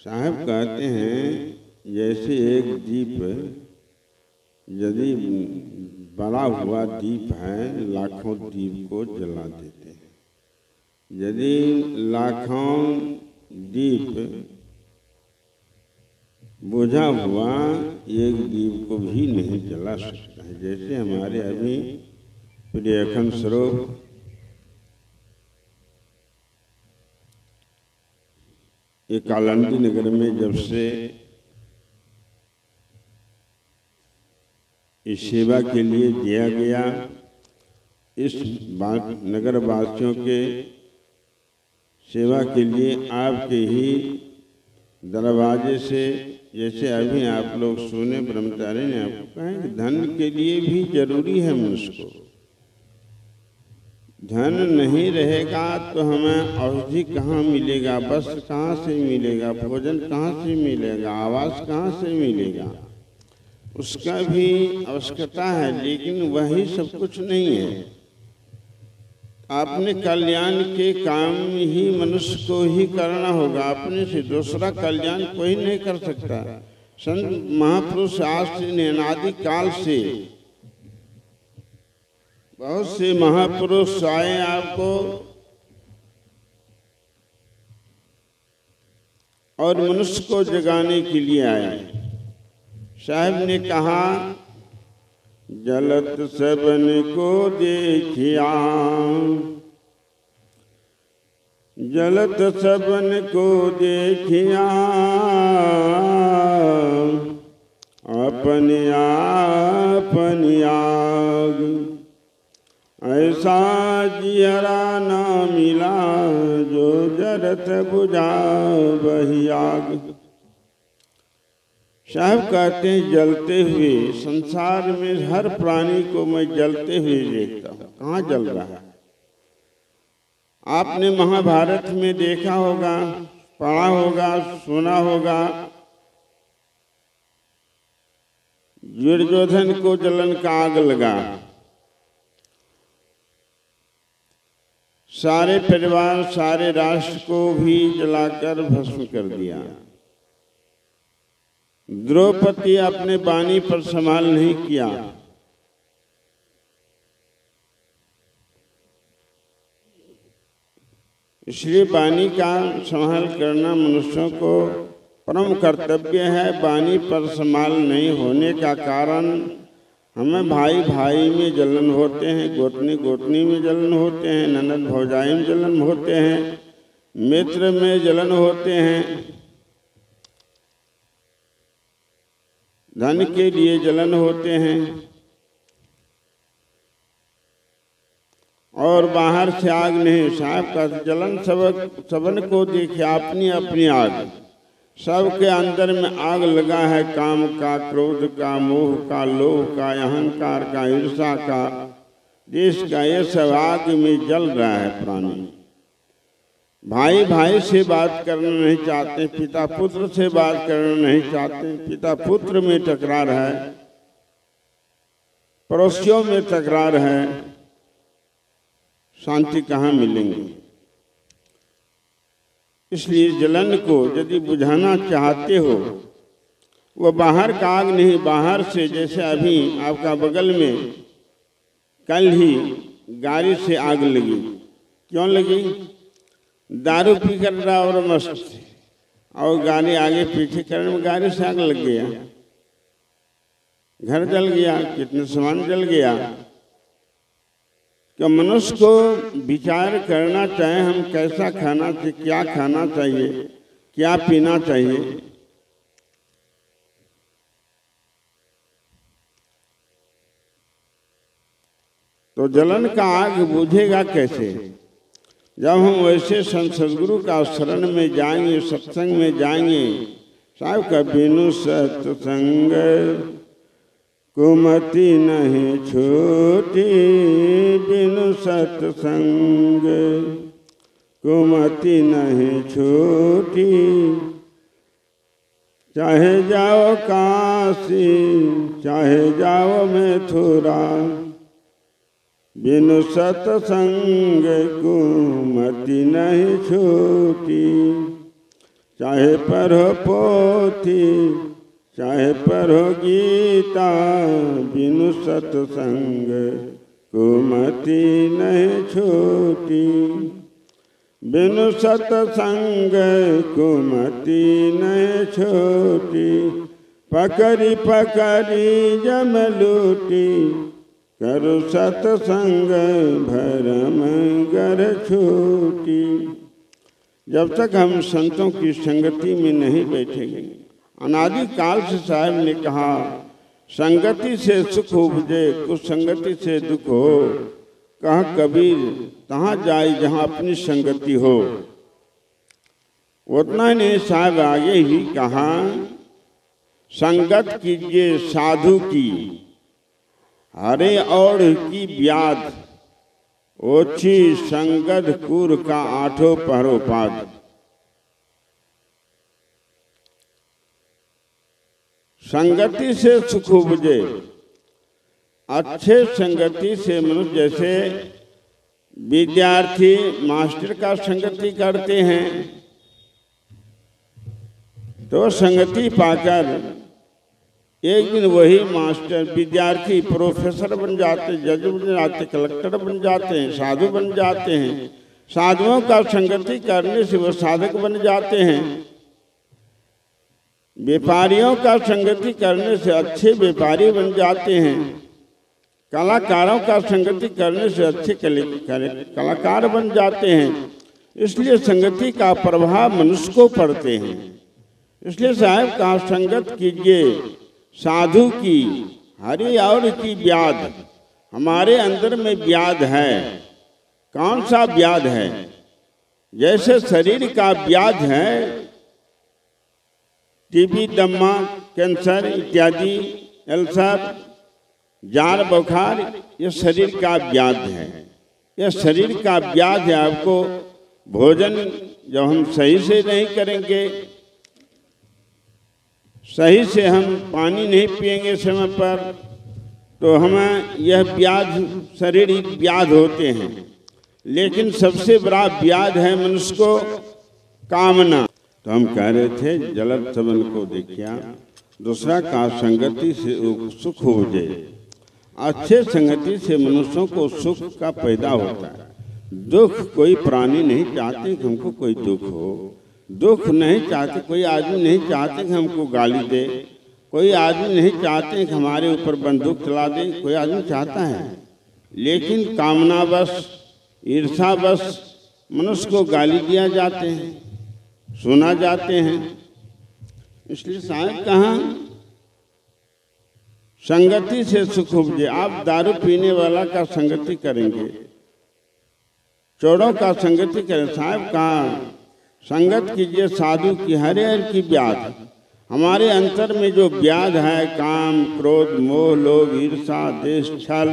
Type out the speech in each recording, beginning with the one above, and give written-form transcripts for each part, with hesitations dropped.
साहब कहते हैं जैसे एक दीप यदि बड़ा हुआ दीप है लाखों दीप को जला देते हैं, यदि लाखों दीप बुझा हुआ एक दीप को भी नहीं जला सकता है। जैसे हमारे अभी प्रिय अखंड स्वरूप ये कालंदी नगर में जब से इस सेवा के लिए दिया गया, इस नगर वासियों के सेवा के लिए आपके ही दरवाजे से, जैसे अभी आप लोग सुने ब्रह्मचारी ने आपको कहा कि धन के लिए भी जरूरी है मनुष्य को। धन नहीं रहेगा तो हमें औषधि कहाँ मिलेगा, वस्त्र कहाँ से मिलेगा, भोजन कहाँ से मिलेगा, आवास कहाँ से मिलेगा, उसका भी आवश्यकता है। लेकिन वही सब कुछ नहीं है। अपने कल्याण के काम ही मनुष्य को ही करना होगा, अपने से दूसरा कल्याण कोई नहीं कर सकता। संत महापुरुष आज से अनादि काल से बहुत से महापुरुष आए आपको और मनुष्य को जगाने के लिए आए। साहब ने कहा जलत सबन को देखिया, जलत सबन को देखिया, अपने आपन आग, ऐसा जियरा ना मिला जो जरत बुझा वही आग। साहब कहते हैं जलते हुए संसार में हर प्राणी को मैं जलते हुए देखता हूँ। कहाँ जल रहा है? आपने महाभारत में देखा होगा, पढ़ा होगा, सुना होगा, दुर्योधन को जलन का आग लगा, सारे परिवार सारे राष्ट्र को भी जलाकर भस्म कर दिया। द्रौपदी अपने वाणी पर संभाल नहीं किया, इसलिए वाणी का संभाल करना मनुष्यों को परम कर्तव्य है। वाणी पर संभाल नहीं होने का कारण हमें भाई भाई में जलन होते हैं, गोतनी गोतनी में जलन होते हैं, ननद भौजाई में जलन होते हैं, मित्र में जलन होते हैं, धन के लिए जलन होते हैं, और बाहर से आग नहीं। साहब का जलन सबन को देखे अपनी अपनी आग। सबके अंदर में आग लगा है, काम का, क्रोध का, मोह का, लोभ का, अहंकार का, ईर्ष्या का, देश का, ये सब आग में जल रहा है प्राणी। भाई भाई से बात करना नहीं चाहते, पिता पुत्र से बात करना नहीं चाहते, पिता पुत्र में टकरार है, पड़ोसियों में टकरार है, शांति कहाँ मिलेंगी? इसलिए जलन को यदि बुझाना चाहते हो, वह बाहर का आग नहीं, बाहर से, जैसे अभी आपका बगल में कल ही गाड़ी से आग लगी। क्यों लगी? दारू पी कर रहा और मस्त, और गाड़ी आगे पीछे करने में गाड़ी से आग लग गया, घर जल गया, कितने सामान जल गया। कि मनुष्य को विचार करना चाहिए हम कैसा खाना चाहिए, क्या खाना चाहिए, क्या पीना चाहिए। तो जलन का आग बुझेगा कैसे? जब हम वैसे संत सदगुरु का शरण में जाएंगे, सत्संग में जाएंगे। साहब का बिनु सत्संग कुमति नहीं छूटी, बिनु सत्संग कुमति नहीं छूटी, चाहे जाओ काशी चाहे जाओ मथुरा, बिनु सत्संग कुमति नहीं छूटी। चाहे पढ़ो पोथी चाहे पढ़ो गीता, बिनु सत्संग कुमति नहीं छूटी। बिनु सत्संग कुमति नहीं छूटी, पकड़ी पकड़ी जम लूटी, करु सत्संग भरम गर छूटी। जब तक हम संतों की संगति में नहीं बैठेंगे, अनादि काल से साहब ने कहा संगति से सुख उपजे, कुसंगति से दुख हो। कहा कबीर तहाँ जाए जहाँ अपनी संगति हो। उतना ने साहब आगे ही कहा संगत कीजिए साधु की, हरे और की ब्याध, ओछी संगत कूर का आठों पहरो पाद। संगति से सुख उपजे, अच्छे संगति से मनुष्य, जैसे विद्यार्थी मास्टर का संगति करते हैं तो संगति पाकर एक दिन वही मास्टर विद्यार्थी प्रोफेसर बन जाते, जज बन जाते, कलेक्टर बन जाते हैं, साधु बन जाते हैं। साधुओं का संगति करने से वो साधक बन जाते हैं। व्यापारियों का संगति करने से अच्छे व्यापारी बन जाते हैं। कलाकारों का संगति करने से अच्छे कलाकार बन जाते हैं। इसलिए संगति का प्रभाव मनुष्य को पड़ते हैं। इसलिए साहब कहा संगत कीजिए साधु की, हरि और की ब्याध। हमारे अंदर में ब्याध है। कौन सा ब्याध है? जैसे शरीर का ब्याध है, टीबी, दम्मा, कैंसर इत्यादि, अल्सर, जाड़ बुखार, ये शरीर का ब्याध है। यह शरीर का ब्याध है। आपको भोजन जब हम सही से नहीं करेंगे, सही से हम पानी नहीं पिएंगे समय पर, तो हमें यह ब्याध, शारीरिक ब्याध होते हैं। लेकिन सबसे बड़ा ब्याध है मनुष्य को कामना। तो हम कह रहे थे जलद सबन को देखिया, दूसरा का संगति से सुख हो जाए। अच्छे संगति से मनुष्यों को सुख का पैदा होता है। दुख कोई प्राणी नहीं चाहते कि हमको कोई दुख हो। दुख नहीं चाहते, कोई आदमी नहीं चाहते कि हमको गाली दे, कोई आदमी नहीं चाहते कि हमारे ऊपर बंदूक चला दे, कोई आदमी चाहता है। लेकिन कामनावश, ईर्षावश मनुष्य को गाली दिया जाते हैं, सुना जाते हैं। इसलिए साहब कहाँ संगति से सुख उपजे। आप दारू पीने वाला का संगति करेंगे, चोरों का संगति करें। साहब कहाँ संगत कीजिए साधु की, हरे हर की ब्याध। हमारे अंतर में जो ब्याध है, काम, क्रोध, मोह, लोभ, ईर्षा, देश, छल,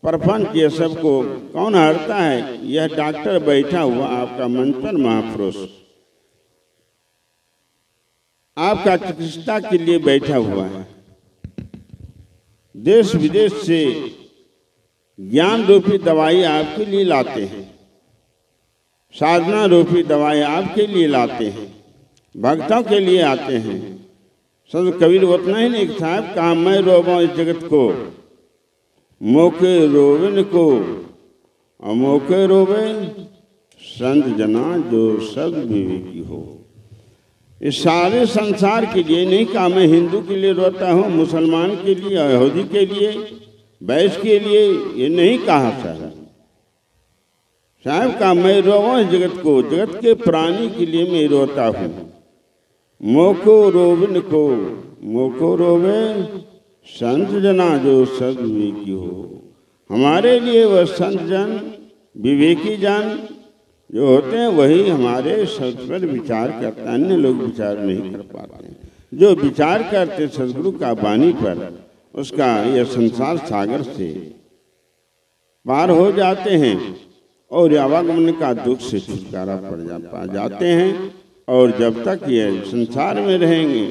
प्रपंच, ये सबको कौन हरता है? यह डॉक्टर बैठा हुआ आपका मंथन महापुरुष आपका चिकित्सा के लिए बैठा हुआ है। देश विदेश से ज्ञान रूपी दवाई आपके लिए लाते हैं, साधना रूपी दवाई आपके लिए लाते हैं, भक्तों के लिए आते हैं। संत कबीर उतना ही नहीं साहब कहा मैं रोवां इस जगत को, मोके रोविन को, अमोके रोवे संत जना जो सब विवेकी हो। इस सारे संसार के लिए नहीं कहा मैं हिंदू के लिए रोता हूँ, मुसलमान के लिए, यहूदी के लिए, वैश्य के लिए, ये नहीं कहा साहब का मैं रोवां जगत को, जगत के प्राणी के लिए मैं रोता हूँ। मोको रोविन को, मोको रोवे संत जना जो सब विवेकी हो। हमारे लिए वह संत जन, विवेकी जन जो होते हैं वही हमारे सत्य पर विचार करते हैं। अन्य लोग विचार नहीं कर पाते हैं। जो विचार करते सदगुरु का वाणी पर, उसका यह संसार सागर से पार हो जाते हैं और आवागमन का दुख से छुटकारा पा जाते हैं। और जब तक ये संसार में रहेंगे,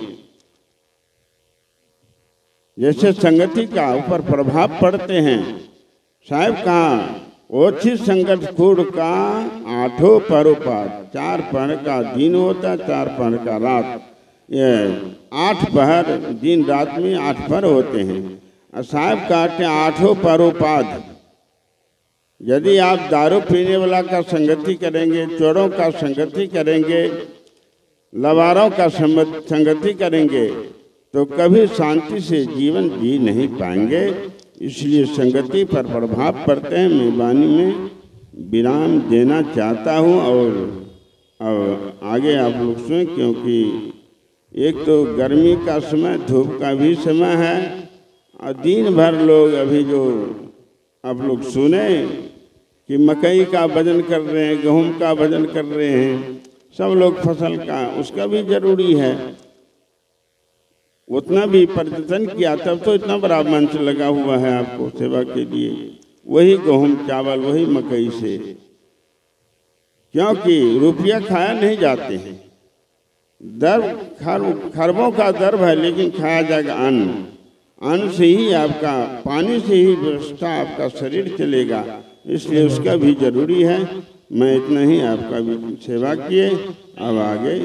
जैसे संगति का ऊपर प्रभाव पड़ते हैं। साहब कहा ओछी संगत खूड़ का 8 परोपात। 4 पहर का दिन होता है, 4 पहर का रात। ये 8 पहर दिन रात में 8 पहर होते हैं। साहब कहते हैं 8 परोपात। यदि आप दारू पीने वाला का संगति करेंगे, चोरों का संगति करेंगे, लवारों का संगति करेंगे तो कभी शांति से जीवन जी नहीं पाएंगे। इसलिए संगति पर प्रभाव पड़ते हैं। मैं वाणी में विराम देना चाहता हूँ और आगे आप लोग सुने, क्योंकि एक तो गर्मी का समय, धूप का भी समय है और दिन भर लोग अभी जो आप लोग सुने कि मकई का भजन कर रहे हैं, गेहूं का भजन कर रहे हैं, सब लोग फसल का, उसका भी जरूरी है। उतना भी पर्यटन किया तब तो इतना बड़ा मंच लगा हुआ है आपको सेवा के लिए। वही गेहूं चावल, वही मकई से, क्योंकि रुपया खाया नहीं जाते हैं। दर्भ खरबों का दर्भ है, लेकिन खाया जाएगा अन्न। अन्न से ही आपका, पानी से ही व्यवस्था आपका शरीर चलेगा, इसलिए उसका भी जरूरी है। मैं इतना ही आपका भी सेवा किए। अब आगे